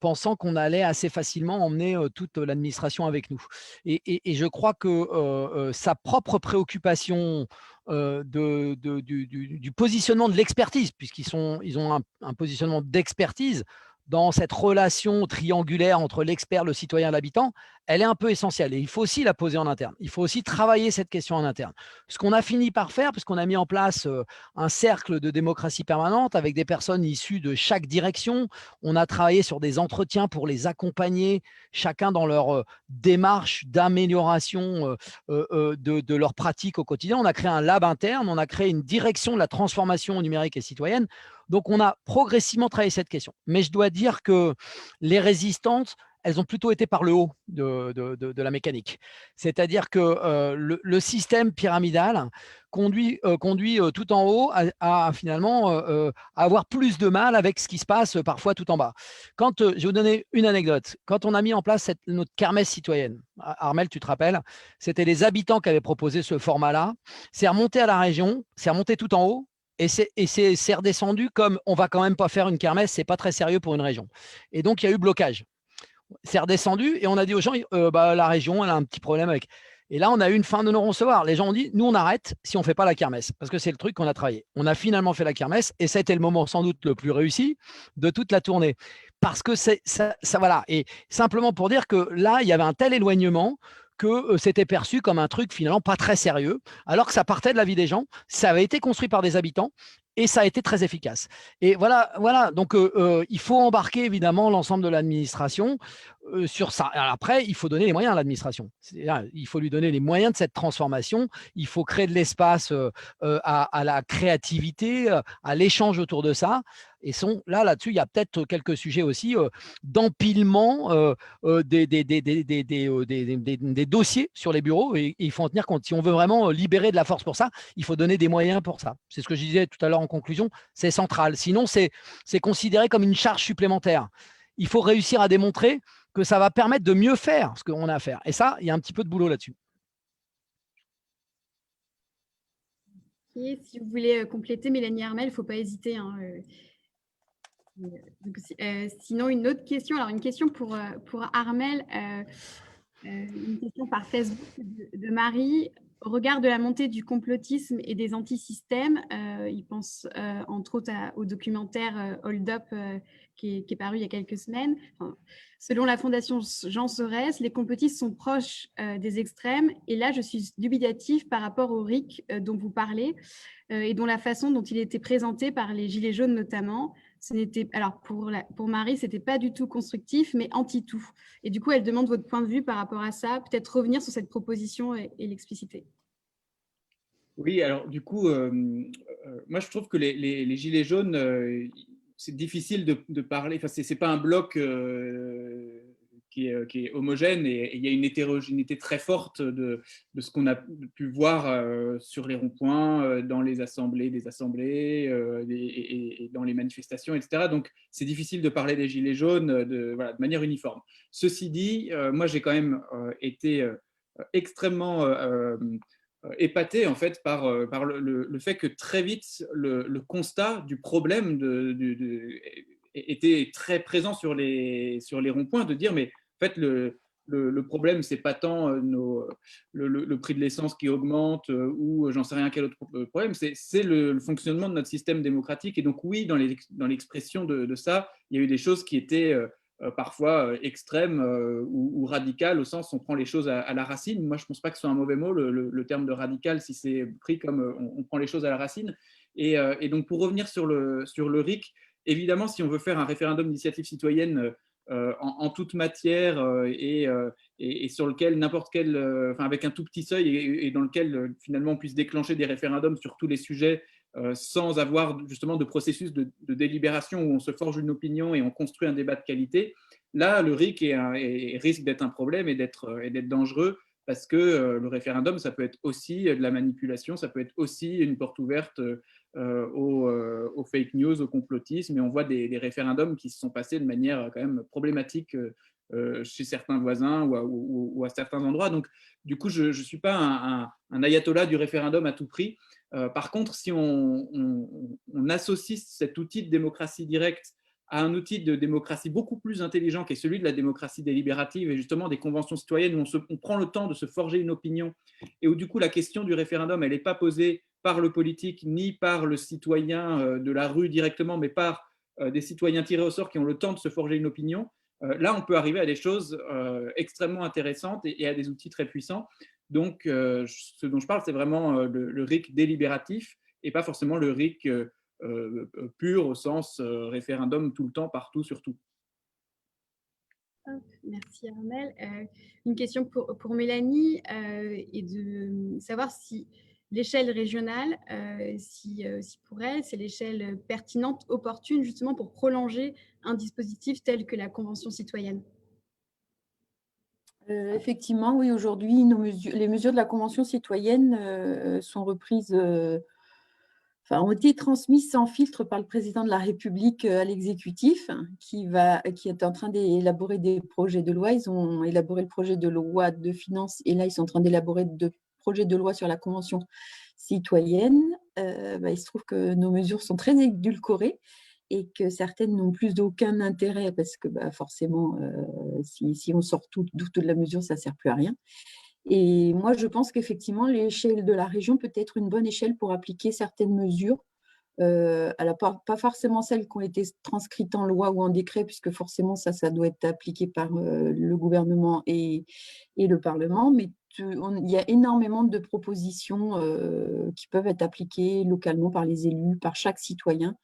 pensant qu'on allait assez facilement emmener toute l'administration avec nous. Et je crois que sa propre préoccupation du positionnement de l'expertise, puisqu'ils ont un positionnement d'expertise dans cette relation triangulaire entre l'expert, le citoyen et l'habitant, elle est un peu essentielle et il faut aussi la poser en interne. Il faut aussi travailler cette question en interne. Ce qu'on a fini par faire, puisqu'on a mis en place un cercle de démocratie permanente avec des personnes issues de chaque direction, on a travaillé sur des entretiens pour les accompagner, chacun dans leur démarche d'amélioration de leur pratique au quotidien. On a créé un lab interne, on a créé une direction de la transformation numérique et citoyenne. Donc, on a progressivement travaillé cette question. Mais je dois dire que les résistantes, elles ont plutôt été par le haut de la mécanique. C'est-à-dire que le système pyramidal conduit tout en haut à finalement à avoir plus de mal avec ce qui se passe parfois tout en bas. Je vais vous donner une anecdote. Quand on a mis en place notre kermesse citoyenne, Armelle, tu te rappelles, c'était les habitants qui avaient proposé ce format-là. C'est remonté à la région, c'est remonté tout en haut. Et c'est redescendu comme on va quand même pas faire une kermesse, c'est pas très sérieux pour une région. Et donc, il y a eu blocage. C'est redescendu et on a dit aux gens, la région, elle a un petit problème avec. Et là, on a eu une fin de non-recevoir. Les gens ont dit, nous, on arrête si on ne fait pas la kermesse, parce que c'est le truc qu'on a travaillé. On a finalement fait la kermesse et ça a été le moment sans doute le plus réussi de toute la tournée. Parce que ça, voilà. Et simplement pour dire que là, il y avait un tel éloignement que c'était perçu comme un truc finalement pas très sérieux, alors que ça partait de la vie des gens, ça avait été construit par des habitants et ça a été très efficace. Et voilà. Donc il faut embarquer évidemment l'ensemble de l'administration sur ça. Alors après, il faut donner les moyens à l'administration. Il faut lui donner les moyens de cette transformation. Il faut créer de l'espace à la créativité, à l'échange autour de ça. Et là-dessus, il y a peut-être quelques sujets aussi d'empilement des dossiers sur les bureaux. Et il faut en tenir compte. Si on veut vraiment libérer de la force pour ça, il faut donner des moyens pour ça. C'est ce que je disais tout à l'heure en conclusion. C'est central. Sinon, c'est considéré comme une charge supplémentaire. Il faut réussir à démontrer que ça va permettre de mieux faire ce qu'on a à faire. Et ça, il y a un petit peu de boulot là-dessus. Et si vous voulez compléter, Mélanie Armelle, il ne faut pas hésiter. Hein, sinon, une autre question. Alors, une question pour Armelle. Une question par Facebook de Marie. Au regard de la montée du complotisme et des antisystèmes, il pense entre autres au documentaire Hold Up qui est paru il y a quelques semaines. Enfin, selon la Fondation Jean Jaurès, les complotistes sont proches des extrêmes. Et là, je suis dubitative par rapport au RIC dont vous parlez et dont la façon dont il était présenté par les Gilets jaunes notamment. Alors pour Marie, ce n'était pas du tout constructif, mais anti-tout. Et du coup, elle demande votre point de vue par rapport à ça, peut-être revenir sur cette proposition et l'expliciter. Oui, alors du coup, moi je trouve que les Gilets jaunes, c'est difficile de parler, enfin, ce n'est pas un bloc qui est homogène et il y a une hétérogénéité très forte de ce qu'on a pu voir sur les ronds-points, dans les assemblées des assemblées et dans les manifestations, etc. Donc c'est difficile de parler des Gilets jaunes de manière uniforme. Ceci dit, moi j'ai quand même été extrêmement épaté en fait par le fait que très vite le constat du problème était très présent sur les ronds-points, de dire mais en fait le problème c'est pas tant le prix de l'essence qui augmente ou j'en sais rien quel autre problème, c'est le fonctionnement de notre système démocratique. Et donc oui, dans l'expression de ça, il y a eu des choses qui étaient parfois extrême ou radical, au sens où on prend les choses à la racine. Moi, je ne pense pas que ce soit un mauvais mot, le terme de radical, si c'est pris comme on prend les choses à la racine. Et donc, pour revenir sur le RIC, évidemment, si on veut faire un référendum d'initiative citoyenne en toute matière et sur lequel n'importe quel, avec un tout petit seuil et dans lequel finalement on puisse déclencher des référendums sur tous les sujets sans avoir justement de processus de délibération où on se forge une opinion et on construit un débat de qualité, là le RIC risque d'être un problème et d'être dangereux parce que le référendum, ça peut être aussi de la manipulation, ça peut être aussi une porte ouverte aux fake news, au complotisme, et on voit des référendums qui se sont passés de manière quand même problématique chez certains voisins ou à certains endroits. Donc du coup, je ne suis pas un ayatollah du référendum à tout prix. Par contre, si on associe cet outil de démocratie directe à un outil de démocratie beaucoup plus intelligent qui est celui de la démocratie délibérative et justement des conventions citoyennes où on prend le temps de se forger une opinion et où du coup la question du référendum, elle n'est pas posée par le politique ni par le citoyen de la rue directement, mais par des citoyens tirés au sort qui ont le temps de se forger une opinion, là, on peut arriver à des choses extrêmement intéressantes et à des outils très puissants. Donc, ce dont je parle, c'est vraiment le RIC délibératif et pas forcément le RIC pur au sens référendum tout le temps, partout, sur tout. Merci Armel. Une question pour Mélanie est de savoir si l'échelle régionale, si pour elle, c'est l'échelle pertinente, opportune, justement pour prolonger un dispositif tel que la Convention citoyenne. Effectivement, oui, aujourd'hui, les mesures de la Convention citoyenne sont reprises, ont été transmises sans filtre par le président de la République à l'exécutif, qui est en train d'élaborer des projets de loi. Ils ont élaboré le projet de loi de finances et là, ils sont en train d'élaborer deux projets de loi sur la Convention citoyenne. Il se trouve que nos mesures sont très édulcorées et que certaines n'ont plus d'aucun intérêt parce que forcément, si on sort tout de la mesure, ça ne sert plus à rien. Et moi, je pense qu'effectivement, l'échelle de la région peut être une bonne échelle pour appliquer certaines mesures. Pas forcément celles qui ont été transcrites en loi ou en décret, puisque forcément, ça doit être appliqué par le gouvernement et le Parlement, mais il y a énormément de propositions qui peuvent être appliquées localement par les élus, par chaque citoyen.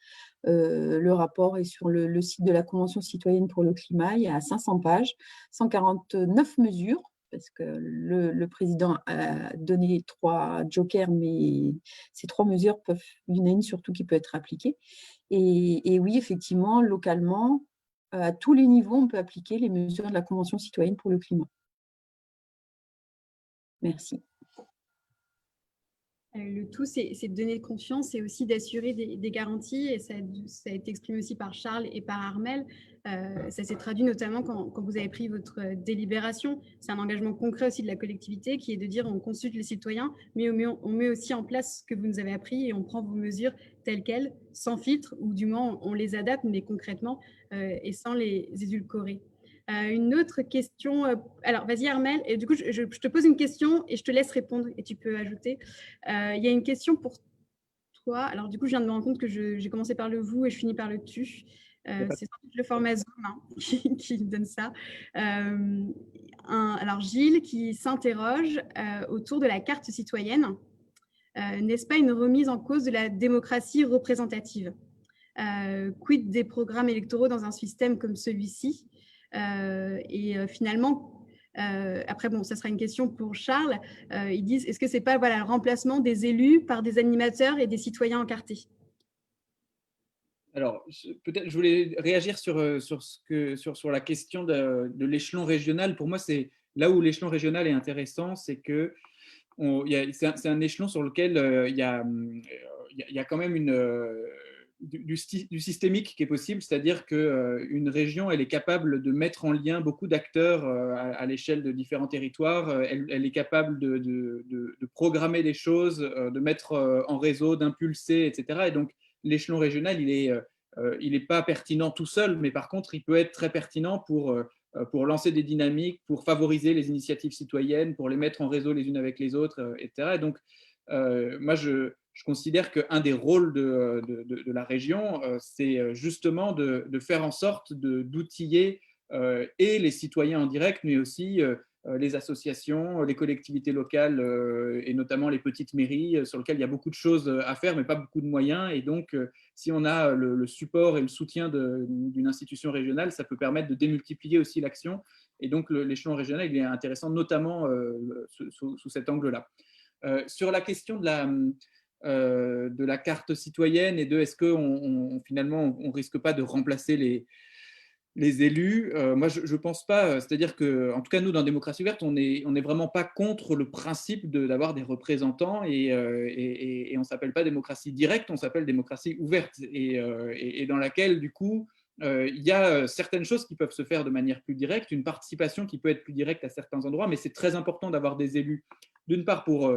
Le rapport est sur le site de la Convention citoyenne pour le climat. Il y a 500 pages, 149 mesures, parce que le président a donné 3 jokers, mais ces 3 mesures il y en a une surtout qui peut être appliquée. Et oui, effectivement, localement, à tous les niveaux, on peut appliquer les mesures de la Convention citoyenne pour le climat. Merci. Le tout, c'est de donner confiance et aussi d'assurer des garanties. Et ça a été exprimé aussi par Charles et par Armel. Ça s'est traduit notamment quand vous avez pris votre délibération. C'est un engagement concret aussi de la collectivité qui est de dire on consulte les citoyens, mais on met aussi en place ce que vous nous avez appris et on prend vos mesures telles quelles, sans filtre, ou du moins on les adapte, mais concrètement et sans les édulcorer. Une autre question. Alors, vas-y, Armel. Et du coup, je te pose une question et je te laisse répondre et tu peux ajouter. Il y a une question pour toi. Alors, du coup, je viens de me rendre compte que j'ai commencé par le vous et je finis par le tu. C'est sans doute le format Zoom qui donne ça. Alors, Gilles qui s'interroge autour de la carte citoyenne. N'est-ce pas une remise en cause de la démocratie représentative? Quid des programmes électoraux dans un système comme celui-ci? Finalement, après, ça sera une question pour Charles. Ils disent, est-ce que ce n'est pas le remplacement des élus par des animateurs et des citoyens encartés? Alors, peut-être, je voulais réagir sur la question de l'échelon régional. Pour moi, c'est là où l'échelon régional est intéressant, c'est que c'est un échelon sur lequel il y a quand même du systémique qui est possible, c'est-à-dire qu'une région, elle est capable de mettre en lien beaucoup d'acteurs à l'échelle de différents territoires, elle est capable de programmer des choses, de mettre en réseau, d'impulser, etc. Et donc, l'échelon régional, il n'est pas pertinent tout seul, mais par contre, il peut être très pertinent pour lancer des dynamiques, pour favoriser les initiatives citoyennes, pour les mettre en réseau les unes avec les autres, etc. Et donc, moi, je considère qu'un des rôles de la région, c'est justement de faire en sorte d'outiller et les citoyens en direct, mais aussi les associations, les collectivités locales et notamment les petites mairies sur lesquelles il y a beaucoup de choses à faire, mais pas beaucoup de moyens. Et donc, si on a le support et le soutien d'une institution régionale, ça peut permettre de démultiplier aussi l'action. Et donc, l'échelon régional, il est intéressant notamment sous cet angle-là. Sur la question de la carte citoyenne et de est-ce qu'on finalement on risque pas de remplacer les élus, moi je ne pense pas, c'est-à-dire que en tout cas nous dans Démocratie ouverte on est vraiment pas contre le principe d'avoir des représentants et on s'appelle pas démocratie directe, on s'appelle démocratie ouverte et dans laquelle du coup il y a certaines choses qui peuvent se faire de manière plus directe, une participation qui peut être plus directe à certains endroits, mais c'est très important d'avoir des élus d'une part pour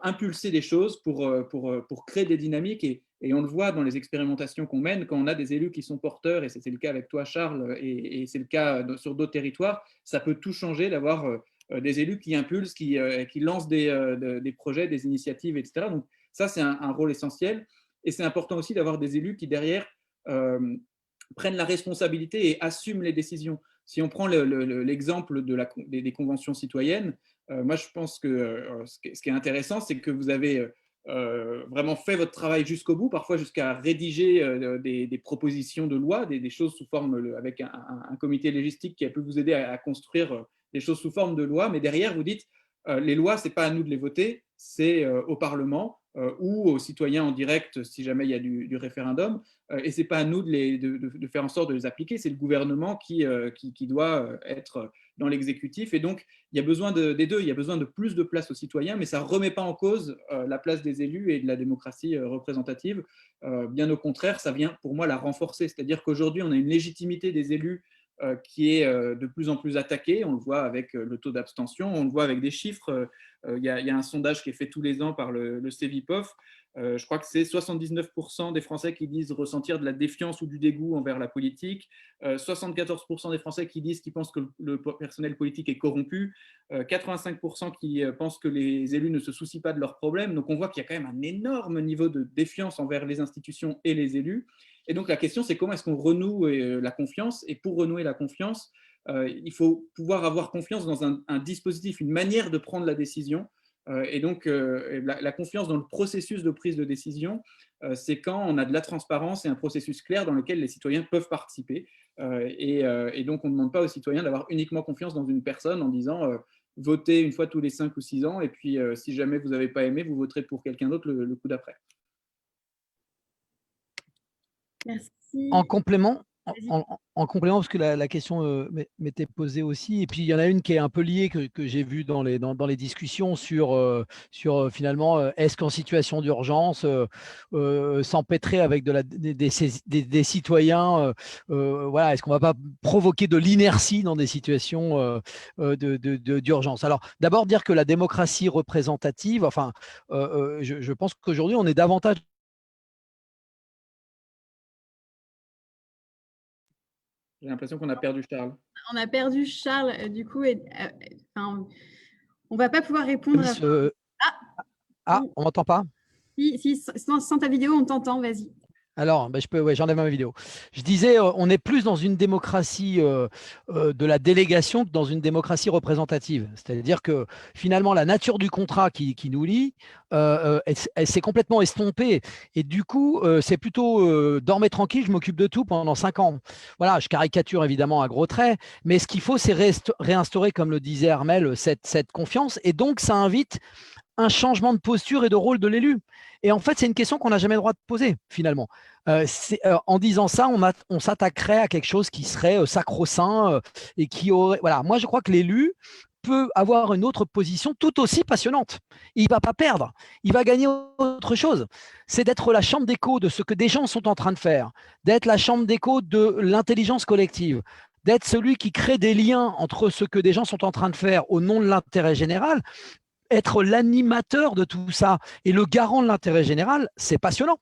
impulser des choses, pour créer des dynamiques et on le voit dans les expérimentations qu'on mène, quand on a des élus qui sont porteurs, et c'est le cas avec toi Charles, et c'est le cas sur d'autres territoires, ça peut tout changer d'avoir des élus qui impulsent, qui lancent des projets, des initiatives, etc. Donc ça, c'est un rôle essentiel. Et c'est important aussi d'avoir des élus qui, derrière, prennent la responsabilité et assument les décisions. Si on prend l'exemple des conventions citoyennes, moi je pense que ce qui est intéressant, c'est que vous avez vraiment fait votre travail jusqu'au bout, parfois jusqu'à rédiger des propositions de loi, des choses sous forme, avec un comité légistique qui a pu vous aider à construire des choses sous forme de loi, mais derrière vous dites, les lois, ce n'est pas à nous de les voter, c'est au Parlement ou aux citoyens en direct si jamais il y a du référendum, et ce n'est pas à nous de faire en sorte de les appliquer, c'est le gouvernement qui doit être dans l'exécutif, et donc il y a besoin des deux, il y a besoin de plus de place aux citoyens, mais ça ne remet pas en cause la place des élus et de la démocratie représentative. Bien au contraire, ça vient pour moi la renforcer, c'est-à-dire qu'aujourd'hui on a une légitimité des élus qui est de plus en plus attaquée. On le voit avec le taux d'abstention, on le voit avec des chiffres. Il y a un sondage qui est fait tous les ans par le CEVIPOF. Je crois que c'est 79% des Français qui disent ressentir de la défiance ou du dégoût envers la politique, 74% des Français qui disent qu'ils pensent que le personnel politique est corrompu, 85% qui pensent que les élus ne se soucient pas de leurs problèmes. Donc on voit qu'il y a quand même un énorme niveau de défiance envers les institutions et les élus. Et donc la question, c'est comment est-ce qu'on renoue la confiance? Et pour renouer la confiance, il faut pouvoir avoir confiance dans un dispositif, une manière de prendre la décision. Et donc la confiance dans le processus de prise de décision, c'est quand on a de la transparence et un processus clair dans lequel les citoyens peuvent participer. Et donc on ne demande pas aux citoyens d'avoir uniquement confiance dans une personne en disant votez une fois tous les 5 ou 6 ans, et puis si jamais vous n'avez pas aimé, vous voterez pour quelqu'un d'autre le coup d'après. Merci. En complément, en complément, parce que la question m'était posée aussi, et puis il y en a une qui est un peu liée que j'ai vue dans les discussions sur finalement, est-ce qu'en situation d'urgence, s'empêtrer avec des citoyens, voilà, est-ce qu'on ne va pas provoquer de l'inertie dans des situations d'urgence? Alors, d'abord dire que la démocratie représentative, enfin, je pense qu'aujourd'hui, on est davantage. J'ai l'impression qu'on a perdu Charles. On a perdu Charles, du coup, on ne va pas pouvoir répondre. On m'entend pas? Si, sans ta vidéo, on t'entend, vas-y. Alors, j'enlève ma vidéo. Je disais, on est plus dans une démocratie de la délégation que dans une démocratie représentative. C'est-à-dire que finalement, la nature du contrat qui nous lie, elle s'est complètement estompée. Et du coup, c'est plutôt dormez tranquille, je m'occupe de tout pendant 5 ans. Voilà, je caricature évidemment à gros traits, mais ce qu'il faut, c'est réinstaurer, comme le disait Armel, cette confiance. Et donc, ça invite un changement de posture et de rôle de l'élu. Et en fait, c'est une question qu'on n'a jamais le droit de poser, finalement. En disant ça, on s'attaquerait à quelque chose qui serait sacro-saint et qui aurait… Voilà, moi, je crois que l'élu peut avoir une autre position tout aussi passionnante. Il ne va pas perdre, il va gagner autre chose. C'est d'être la chambre d'écho de ce que des gens sont en train de faire, d'être la chambre d'écho de l'intelligence collective, d'être celui qui crée des liens entre ce que des gens sont en train de faire au nom de l'intérêt général. Être l'animateur de tout ça et le garant de l'intérêt général, c'est passionnant.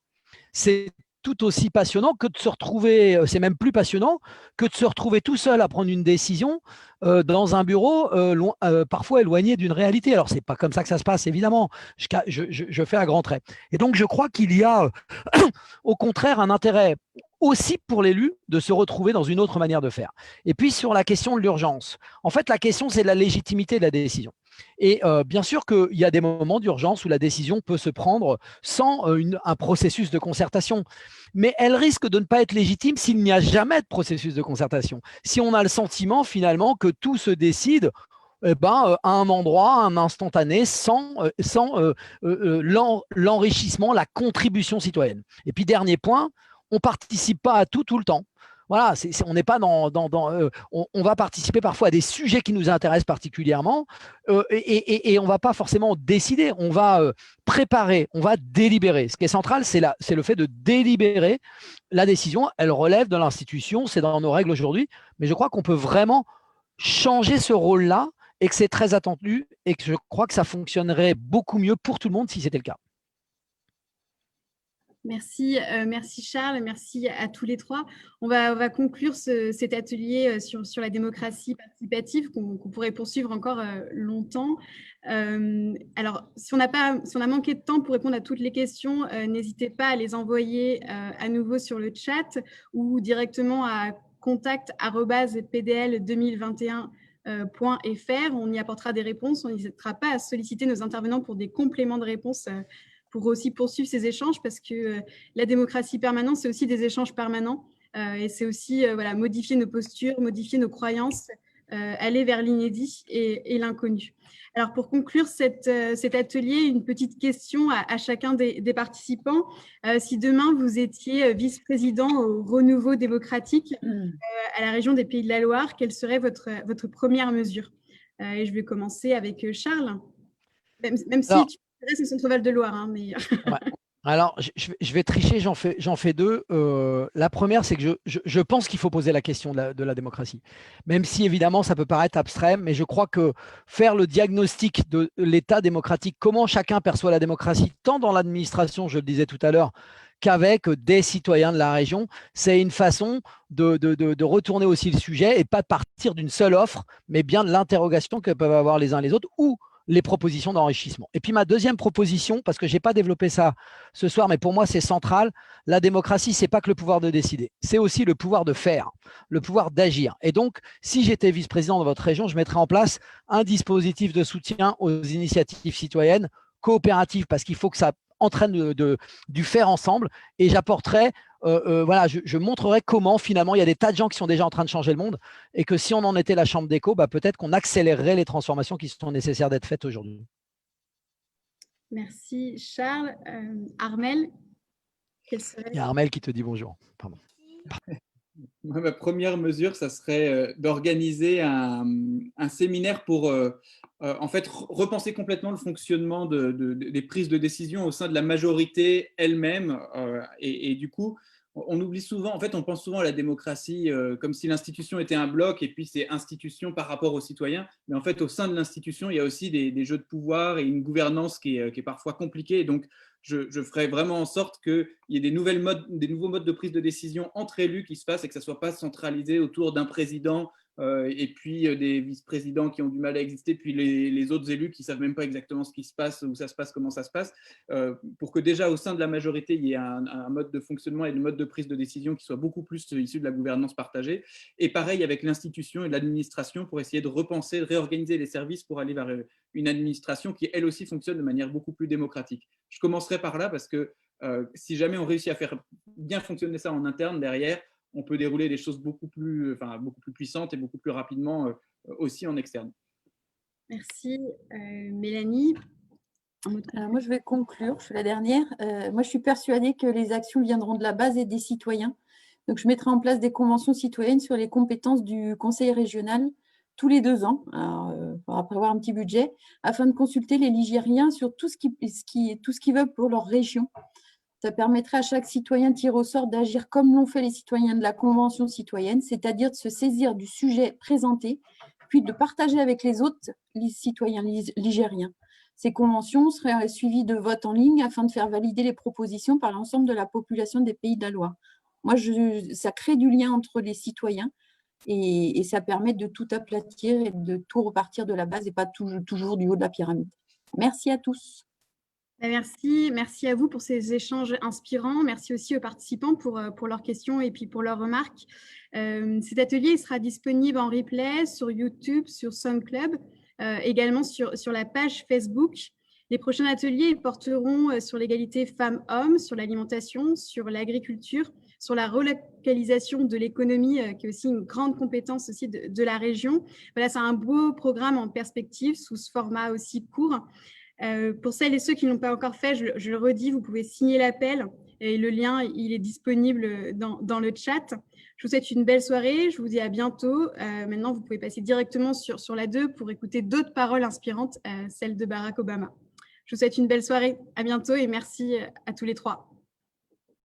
C'est tout aussi passionnant que de se retrouver, c'est même plus passionnant que de se retrouver tout seul à prendre une décision dans un bureau parfois éloigné d'une réalité. Alors, ce n'est pas comme ça que ça se passe, évidemment. Je fais à grands traits. Et donc, je crois qu'il y a au contraire un intérêt aussi pour l'élu de se retrouver dans une autre manière de faire. Et puis, sur la question de l'urgence, en fait, la question, c'est la légitimité de la décision. Et bien sûr qu'il y a des moments d'urgence où la décision peut se prendre sans un processus de concertation. Mais elle risque de ne pas être légitime s'il n'y a jamais de processus de concertation. Si on a le sentiment finalement que tout se décide à un endroit, à un instantané, sans l'enrichissement, la contribution citoyenne. Et puis dernier point, on ne participe pas à tout le temps. Voilà, on n'est pas on va participer parfois à des sujets qui nous intéressent particulièrement et on ne va pas forcément décider, on va préparer, on va délibérer. Ce qui est central, c'est le fait de délibérer. La décision, elle relève de l'institution, c'est dans nos règles aujourd'hui, mais je crois qu'on peut vraiment changer ce rôle-là et que c'est très attendu et que je crois que ça fonctionnerait beaucoup mieux pour tout le monde si c'était le cas. Merci, merci Charles, merci à tous les trois. On va conclure cet atelier sur la démocratie participative qu'on pourrait poursuivre encore longtemps. Alors, si on a manqué de temps pour répondre à toutes les questions, n'hésitez pas à les envoyer à nouveau sur le chat ou directement à contact@pdl2021.fr. On y apportera des réponses. On n'hésitera pas à solliciter nos intervenants pour des compléments de réponses pour aussi poursuivre ces échanges, parce que la démocratie permanente, c'est aussi des échanges permanents. Et c'est aussi modifier nos postures, modifier nos croyances, aller vers l'inédit et l'inconnu. Alors, pour conclure cet atelier, une petite question à chacun des participants. Si demain, vous étiez vice-président au Renouveau démocratique à la région des Pays de la Loire, quelle serait votre première mesure? Et je vais commencer avec Charles, même si tu restes au Centre-Val de Loire. Hein, mais... Ouais. Alors, je vais tricher, j'en fais deux. La première, c'est que je pense qu'il faut poser la question de la démocratie. Même si, évidemment, ça peut paraître abstrait, mais je crois que faire le diagnostic de l'état démocratique, comment chacun perçoit la démocratie, tant dans l'administration, je le disais tout à l'heure, qu'avec des citoyens de la région, c'est une façon de retourner aussi le sujet et pas de partir d'une seule offre, mais bien de l'interrogation que peuvent avoir les uns les autres, ou les propositions d'enrichissement. Et puis ma deuxième proposition, parce que je n'ai pas développé ça ce soir, mais pour moi c'est central, la démocratie, ce n'est pas que le pouvoir de décider, c'est aussi le pouvoir de faire, le pouvoir d'agir. Et donc, si j'étais vice-président de votre région, je mettrais en place un dispositif de soutien aux initiatives citoyennes coopératives, parce qu'il faut que ça entraîne du faire ensemble, et j'apporterai je montrerai comment finalement il y a des tas de gens qui sont déjà en train de changer le monde, et que si on en était la chambre d'écho, peut-être qu'on accélérerait les transformations qui sont nécessaires d'être faites aujourd'hui. Merci Charles. Armelle, quelle serait... Il y a Armelle qui te dit bonjour. Pardon. Ma première mesure, ça serait d'organiser un séminaire pour en fait repenser complètement le fonctionnement des prises de décision au sein de la majorité elle-même. Et du coup, on oublie souvent, en fait, on pense souvent à la démocratie comme si l'institution était un bloc et puis c'est institution par rapport aux citoyens. Mais en fait, au sein de l'institution, il y a aussi des jeux de pouvoir et une gouvernance qui est parfois compliquée. Et donc, je ferai vraiment en sorte qu'il y ait des nouveaux modes de prise de décision entre élus qui se fassent et que ça ne soit pas centralisé autour d'un président et puis des vice-présidents qui ont du mal à exister, puis les autres élus qui ne savent même pas exactement ce qui se passe, où ça se passe, comment ça se passe, pour que déjà au sein de la majorité, il y ait un mode de fonctionnement et un mode de prise de décision qui soit beaucoup plus issu de la gouvernance partagée. Et pareil avec l'institution et l'administration pour essayer de repenser, de réorganiser les services pour aller vers une administration qui, elle aussi, fonctionne de manière beaucoup plus démocratique. Je commencerai par là parce que si jamais on réussit à faire bien fonctionner ça en interne, derrière, on peut dérouler des choses beaucoup plus puissantes et beaucoup plus rapidement aussi en externe. Merci. Mélanie. Alors moi, je vais conclure, je suis la dernière. Moi, je suis persuadée que les actions viendront de la base et des citoyens. Donc, je mettrai en place des conventions citoyennes sur les compétences du conseil régional tous les 2 ans. Alors, il faudra prévoir un petit budget afin de consulter les Ligériens sur tout ce qu'ils veulent pour leur région. Ça permettrait à chaque citoyen tiré au sort d'agir comme l'ont fait les citoyens de la Convention citoyenne, c'est-à-dire de se saisir du sujet présenté, puis de partager avec les autres les citoyens ligériens. Ces conventions seraient suivies de votes en ligne afin de faire valider les propositions par l'ensemble de la population des Pays de la Loire. Moi, ça crée du lien entre les citoyens et ça permet de tout aplatir et de tout repartir de la base et pas toujours du haut de la pyramide. Merci à tous. Merci à vous pour ces échanges inspirants. Merci aussi aux participants pour leurs questions et puis pour leurs remarques. Cet atelier sera disponible en replay sur YouTube, sur SoundCloud, également sur la page Facebook. Les prochains ateliers porteront sur l'égalité femmes-hommes, sur l'alimentation, sur l'agriculture, sur la relocalisation de l'économie, qui est aussi une grande compétence aussi de la région. Voilà, c'est un beau programme en perspective sous ce format aussi court. Pour celles et ceux qui ne l'ont pas encore fait, je le redis, vous pouvez signer l'appel et le lien il est disponible dans le chat. Je vous souhaite une belle soirée, je vous dis à bientôt. Maintenant, vous pouvez passer directement sur la 2 pour écouter d'autres paroles inspirantes, celles de Barack Obama. Je vous souhaite une belle soirée, à bientôt et merci à tous les 3.